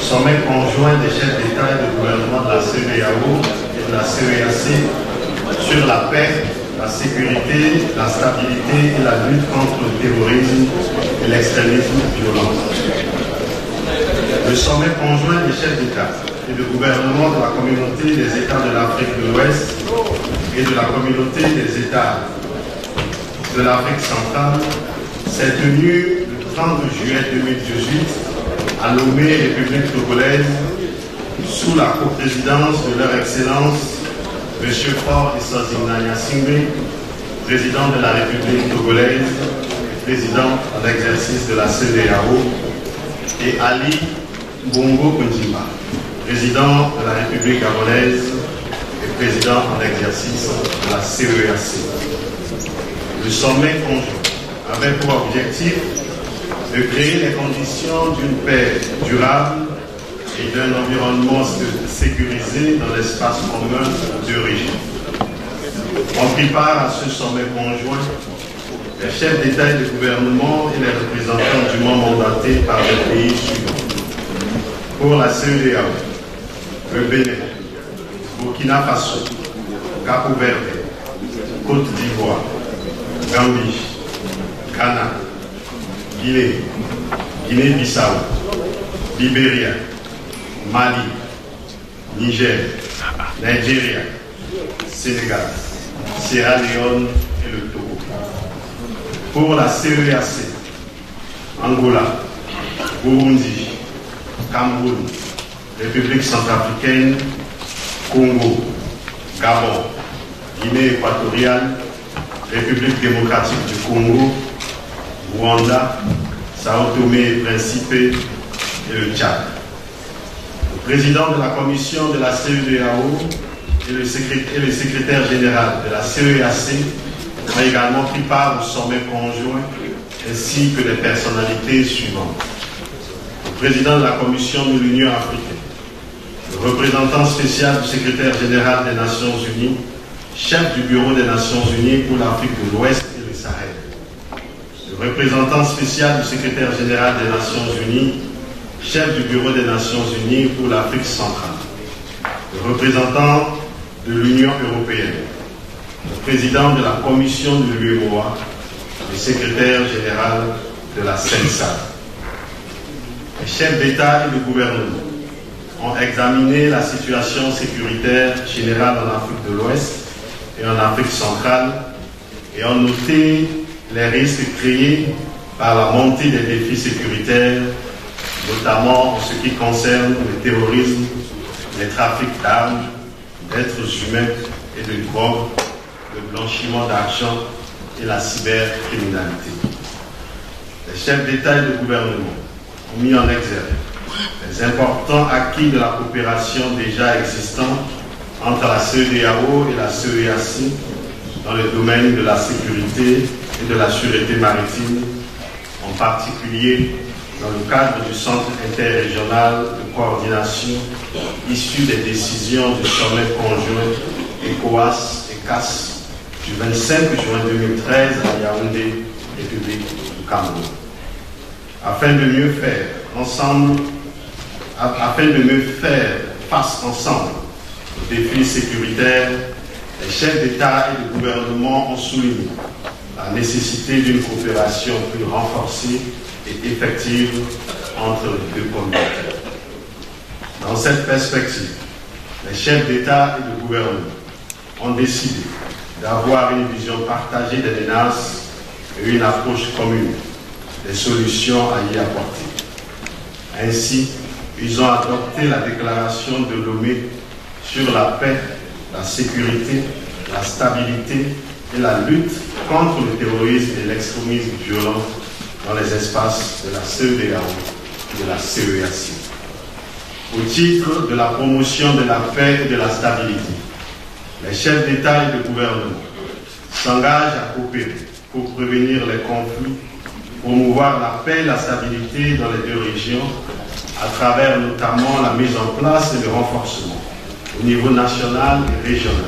sommet conjoint des chefs d'État et de gouvernement de la CEDEAO et de la CEEAC sur la paix, la sécurité, la stabilité et la lutte contre le terrorisme et l'extrémisme violent. Le sommet conjoint des chefs d'État et de gouvernement de la communauté des États de l'Afrique de l'Ouest et de la communauté des États de l'Afrique centrale s'est tenu le 30 juillet 2018 à Lomé, République togolaise, sous la coprésidence de leur Excellence M. Faure Issa Gnassingbé, président de la République togolaise et président en exercice de la CEDEAO, et Ali Bongo Kundimba, président de la République gabonaise et président en exercice de la CEEAC. Le sommet conjoint avait pour objectif de créer les conditions d'une paix durable et d'un environnement sécurisé dans l'espace commun de région. On prit part à ce sommet conjoint les chefs d'État et de gouvernement et les représentants du monde mandatés par les pays suivants. Pour la CEDEAO, le Bénin, Burkina Faso, Cap-Vert, Côte d'Ivoire, Gambie, Ghana, Guinée, Guinée-Bissau, Libéria, Mali, Niger, Nigeria, Sénégal, Sierra Leone et le Togo. Pour la CEEAC, Angola, Burundi, Cameroun, République centrafricaine, Congo, Gabon, Guinée équatoriale, République démocratique du Congo, Rwanda, Sao Tomé et Principe et le Tchad. Le président de la commission de la CEDEAO et le secrétaire général de la CEEAC ont également pris part au sommet conjoint ainsi que les personnalités suivantes. Le président de la commission de l'Union africaine, le représentant spécial du secrétaire général des Nations Unies, chef du bureau des Nations Unies pour l'Afrique de l'Ouest et le Sahel, le représentant spécial du secrétaire général des Nations Unies, chef du bureau des Nations Unies pour l'Afrique centrale, le représentant de l'Union européenne, le président de la commission de l'UEMOA, le secrétaire général de la CENSA. Les chefs d'État et de gouvernement ont examiné la situation sécuritaire générale en Afrique de l'Ouest et en Afrique centrale et ont noté les risques créés par la montée des défis sécuritaires, notamment en ce qui concerne le terrorisme, les trafics d'armes, d'êtres humains et de drogue, le blanchiment d'argent et la cybercriminalité. Les chefs d'État et de gouvernement ont mis en exergue les importants acquis de la coopération déjà existante entre la CEDEAO et la CEEAC dans le domaine de la sécurité et de la sûreté maritime, en particulier dans le cadre du Centre interrégional de coordination issu des décisions du sommet conjoint ECOWAS et CAS du 25 juin 2013 à Yaoundé, République du Cameroun. Afin de mieux faire face ensemble aux défis sécuritaires, les chefs d'État et de gouvernement ont souligné la nécessité d'une coopération plus renforcée et effective entre les deux communautés. Dans cette perspective, les chefs d'État et de gouvernement ont décidé d'avoir une vision partagée des menaces et une approche commune des solutions à y apporter. Ainsi, ils ont adopté la déclaration de Lomé sur la paix, la sécurité, la stabilité et la lutte contre le terrorisme et l'extrémisme violent dans les espaces de la CEDEAO et de la CEEAC. Au titre de la promotion de la paix et de la stabilité, les chefs d'État et de gouvernement s'engagent à coopérer pour prévenir les conflits, promouvoir la paix et la stabilité dans les deux régions, à travers notamment la mise en place et le renforcement au niveau national et régional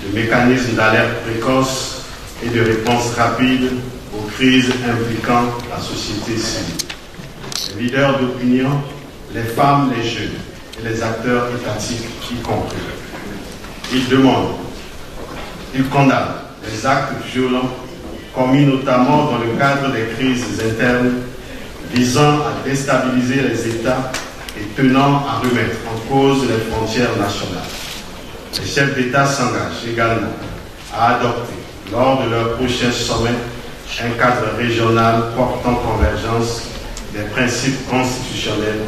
de mécanismes d'alerte précoce et de réponse rapide aux crises impliquant la société civile. Les leaders d'opinion les femmes, les jeunes et les acteurs étatiques y compris. Il demande, il condamne les actes violents commis notamment dans le cadre des crises internes visant à déstabiliser les États et tenant à remettre en cause les frontières nationales. Les chefs d'État s'engagent également à adopter, lors de leur prochain sommet, un cadre régional portant convergence des principes constitutionnels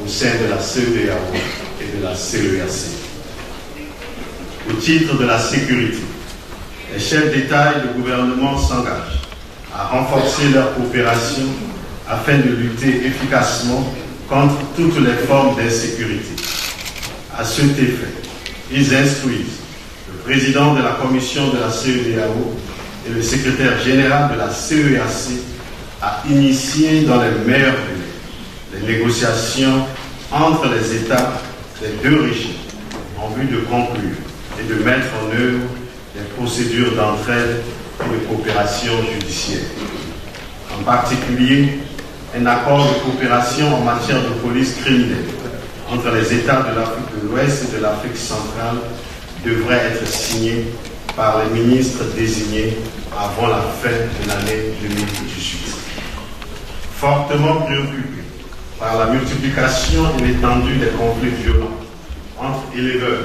au sein de la CEDEAO et de la CEAC. Au titre de la sécurité, les chefs d'État et de gouvernement s'engagent à renforcer leur coopération afin de lutter efficacement contre toutes les formes d'insécurité. À cet effet, ils instruisent le président de la commission de la CEDEAO et le secrétaire général de la CEAC à initier dans les meilleurs délais les négociations entre les États des deux régions en vue de conclure et de mettre en œuvre des procédures d'entraide et de coopération judiciaire. En particulier, un accord de coopération en matière de police criminelle entre les États de l'Afrique de l'Ouest et de l'Afrique centrale devrait être signé par les ministres désignés avant la fin de l'année 2018. Fortement préoccupé par la multiplication et l'étendue des conflits violents entre éleveurs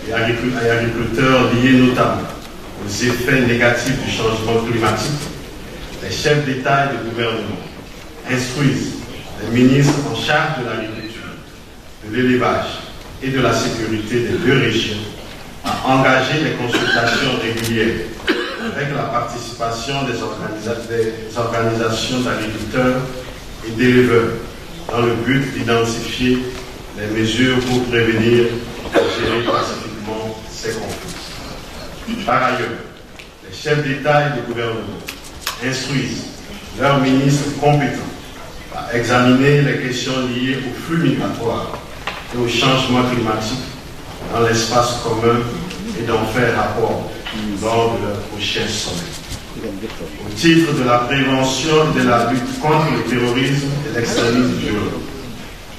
et agriculteurs liés notamment aux effets négatifs du changement climatique, les chefs d'État et de gouvernement instruisent les ministres en charge de l'agriculture, de l'élevage et de la sécurité des deux régions à engager des consultations régulières avec la participation des organisations d'agriculteurs et d'éleveurs dans le but d'identifier les mesures pour prévenir et gérer pacifiquement ces conflits. Par ailleurs, les chefs d'État et de gouvernement instruisent leurs ministres compétents à examiner les questions liées au flux migratoire et au changement climatique dans l'espace commun et d'en faire rapport lors de leur prochain sommet. Au titre de la prévention et de la lutte contre le terrorisme et l'extrémisme violent,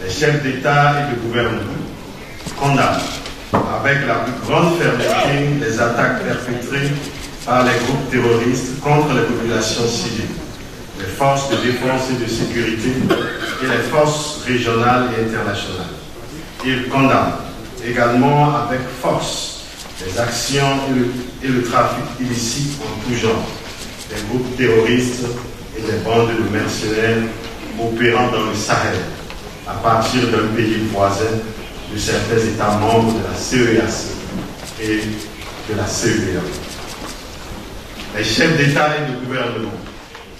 les chefs d'État et de gouvernement condamnent avec la plus grande fermeté les attaques perpétrées par les groupes terroristes contre les populations civiles, les forces de défense et de sécurité et les forces régionales et internationales. Ils condamnent également avec force les actions et le trafic illicite en tout genre des groupes terroristes et des bandes de mercenaires opérant dans le Sahel à partir d'un pays voisin de certains États membres de la CEAC et de la CEDEAO. Les chefs d'État et de gouvernement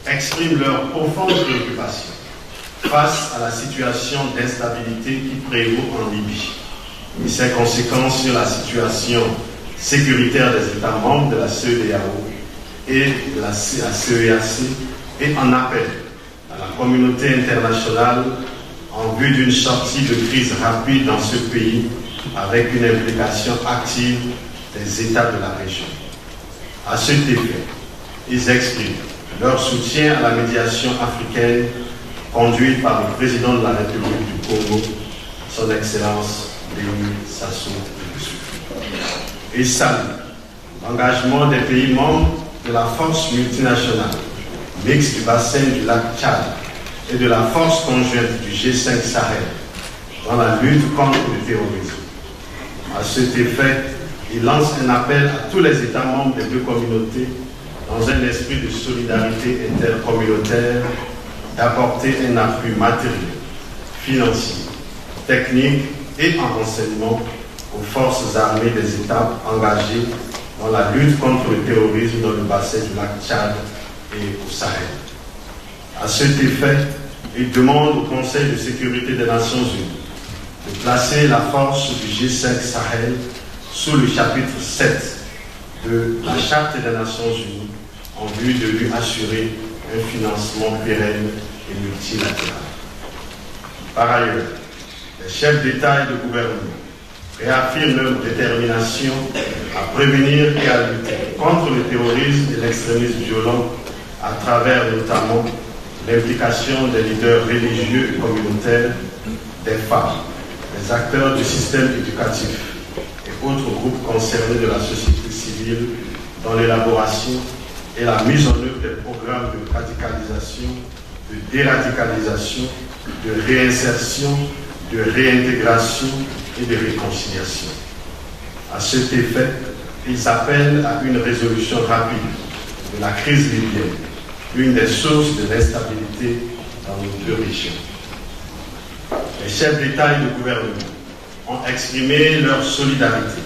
expriment leur profonde préoccupation face à la situation d'instabilité qui prévaut en Libye et ses conséquences sur la situation sécuritaire des États membres de la CEDEAO et de la CEAC et en appel à la communauté internationale en vue d'une sortie de crise rapide dans ce pays avec une implication active des États de la région. À cet effet, ils expriment leur soutien à la médiation africaine conduite par le président de la République du Congo, son Excellence Denis Sassou Nguesso. Ils saluent l'engagement des pays membres de la force multinationale mixte du bassin du lac Tchad et de la force conjointe du G5 Sahel dans la lutte contre le terrorisme. À cet effet, il lance un appel à tous les États membres des deux communautés dans un esprit de solidarité intercommunautaire d'apporter un appui matériel, financier, technique et en renseignement aux forces armées des États engagés dans la lutte contre le terrorisme dans le bassin du lac Tchad et au Sahel. À cet effet, il demande au Conseil de sécurité des Nations Unies de placer la force du G5 Sahel sous le chapitre 7 de la Charte des Nations Unies en vue de lui assurer un financement pérenne et multilatéral. Par ailleurs, les chefs d'État et de gouvernement réaffirment leur détermination à prévenir et à lutter contre le terrorisme et l'extrémisme violent à travers notamment l'implication des leaders religieux et communautaires des femmes, des acteurs du système éducatif et autres groupes concernés de la société civile dans l'élaboration et la mise en œuvre des programmes de radicalisation, de déradicalisation, de réinsertion, de réintégration et de réconciliation. À cet effet, ils appellent à une résolution rapide de la crise libyenne, une des sources de l'instabilité dans nos deux régions. Les chefs d'État et de gouvernement ont exprimé leur solidarité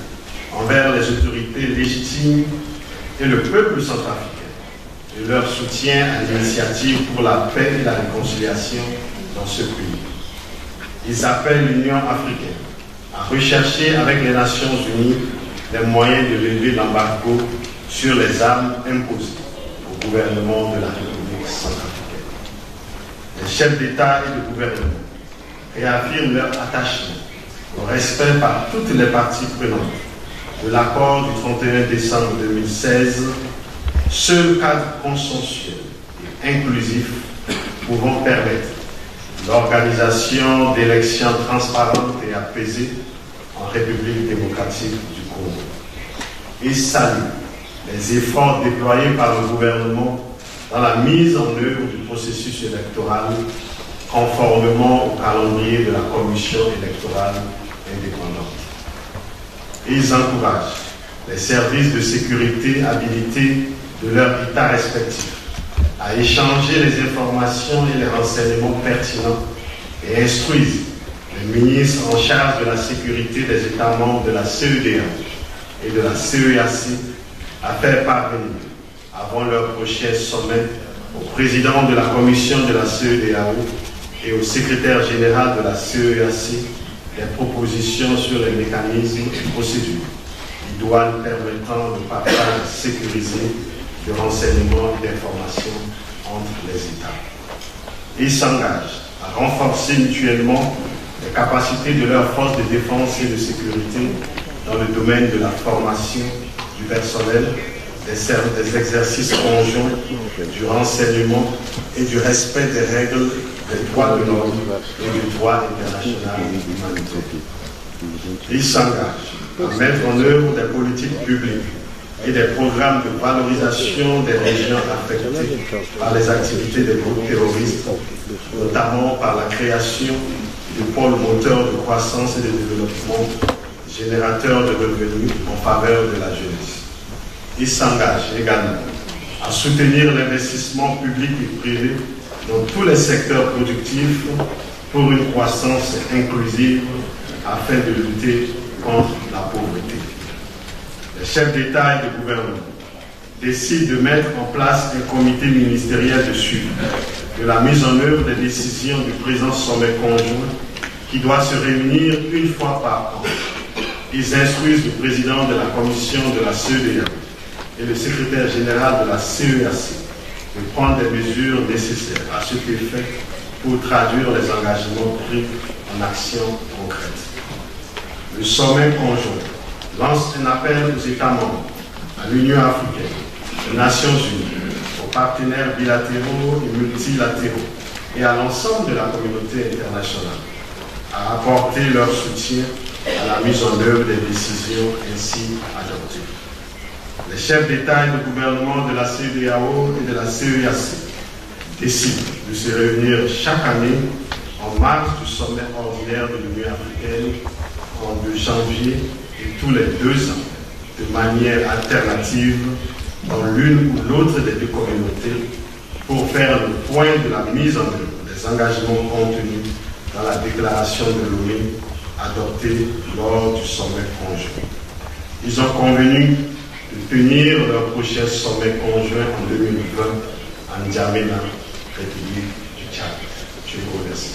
envers les autorités légitimes et le peuple centrafricain et leur soutien à l'initiative pour la paix et la réconciliation dans ce pays. Ils appellent l'Union africaine à rechercher avec les Nations unies les moyens de lever l'embargo sur les armes imposées au gouvernement de la République centrafricaine. Les chefs d'État et de gouvernement réaffirment leur attachement au respect par toutes les parties prenantes de l'accord du 31 décembre 2016, seul cadre consensuel et inclusif pouvant permettre l'organisation d'élections transparentes et apaisées en République démocratique du Congo. Et salue les efforts déployés par le gouvernement dans la mise en œuvre du processus électoral conformément au calendrier de la Commission électorale indépendante. Ils encouragent les services de sécurité habilités de leur État respectif à échanger les informations et les renseignements pertinents et instruisent les ministres en charge de la sécurité des États membres de la CEDEAO et de la CEAC à faire parvenir, avant leur prochain sommet, au président de la commission de la CEDEAO et au secrétaire général de la CEAC des propositions sur les mécanismes et procédures idoines permettant le partage sécurisé de renseignements et d'informations entre les États. Ils s'engagent à renforcer mutuellement les capacités de leurs forces de défense et de sécurité dans le domaine de la formation du personnel, des exercices conjoints, du renseignement et du respect des règles des droits de l'homme et du droit international humanitaire. Ils s'engagent à mettre en œuvre des politiques publiques et des programmes de valorisation des régions affectées par les activités des groupes terroristes, notamment par la création de pôles moteurs de croissance et de développement, générateurs de revenus en faveur de la jeunesse. Ils s'engagent également à soutenir l'investissement public et privé dans tous les secteurs productifs pour une croissance inclusive afin de lutter contre la pauvreté. Les chefs d'État et de gouvernement décident de mettre en place un comité ministériel de suivi de la mise en œuvre des décisions du présent sommet conjoint qui doit se réunir une fois par an. Ils instruisent le président de la commission de la CEDEAO et le secrétaire général de la CEAC de prendre des mesures nécessaires à cet effet pour traduire les engagements pris en actions concrètes. Le sommet conjoint lance un appel aux États membres, à l'Union africaine, aux Nations unies, aux partenaires bilatéraux et multilatéraux et à l'ensemble de la communauté internationale à apporter leur soutien à la mise en œuvre des décisions ainsi adoptées. Les chefs d'État et de gouvernement de la CEDEAO et de la CEAC décident de se réunir chaque année en marge du sommet ordinaire de l'Union africaine en janvier et tous les 2 ans, de manière alternative dans l'une ou l'autre des deux communautés pour faire le point de la mise en œuvre des engagements contenus dans la déclaration de l'ONU adoptée lors du sommet conjoint. Ils ont convenu de tenir leur prochain sommet conjoint en 2020 à N'Djamena, République du Tchad. Je vous remercie.